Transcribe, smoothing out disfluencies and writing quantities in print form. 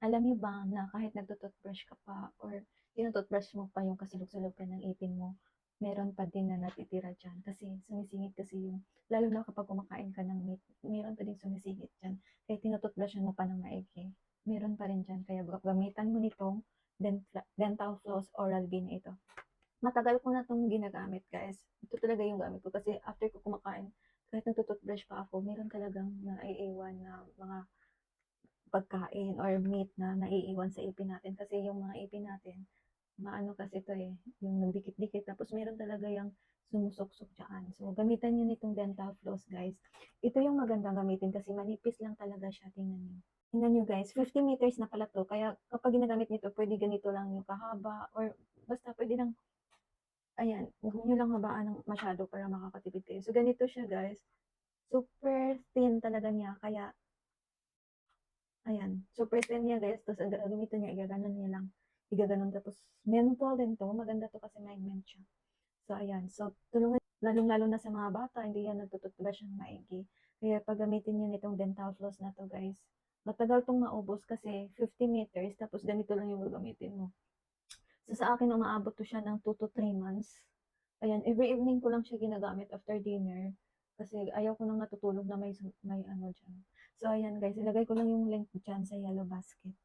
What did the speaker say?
Alam niyo ba na kahit nagto-toothbrush ka pa or tino-toothbrush mo pa yung kasulok-sulukan ng ipin mo, meron pa din na natitira diyan kasi sumisingit kasi yung lalo na kapag kumakain ka ng meat, meron pa din sumisingit diyan. Kahit tino-toothbrushan mo pa ng maigi, meron pa rin diyan. Kaya gamitan mo nitong dental floss Oral-B na ito. Matagal ko na 'tong ginagamit, guys. Ito talaga yung gamit ko kasi after ko kumakain, kahit nagto-toothbrush pa ako, meron talagang naiiwan na mga pagkain or meat na naiiwan sa ipin natin kasi yung mga ipin natin, maano kasi ito eh, yung nagdikit-dikit tapos meron talaga yung sumusok-sok dyan. So, gamitan nyo nitong dental floss, guys. Ito yung magandang gamitin kasi manipis lang talaga siya. Tingnan nyo. Tingnan nyo, guys. 50 meters na pala to. Kaya kapag ginagamit nito, pwede ganito lang yung kahaba or basta pwede lang, ayan, huwag nyo lang habaan ng masyado para makakatipid kayo. So, ganito siya, guys. Super thin talaga niya. Kaya ayan, super thin niya, guys. Tapos ang gagamitin niya, igaganon niya lang. Igaganon. Tapos menthol din to. Maganda to kasi may mint siya. So, ayan. So, tulungan, lalong-lalo na sa mga bata, hindi yan nagtututbrush ng maigi. Kaya pag gamitin nyo nitong dental floss na to, guys, matagal tong maubos kasi 50 meters, tapos ganito lang yung gagamitin mo. So, sa akin, umaabot to siya ng 2 to 3 months. Ayan, every evening ko lang siya ginagamit after dinner. Kasi ayaw ko nang natutulog na may ano dyan. So, ayan guys, ilagay ko lang yung link dyan sa yellow basket.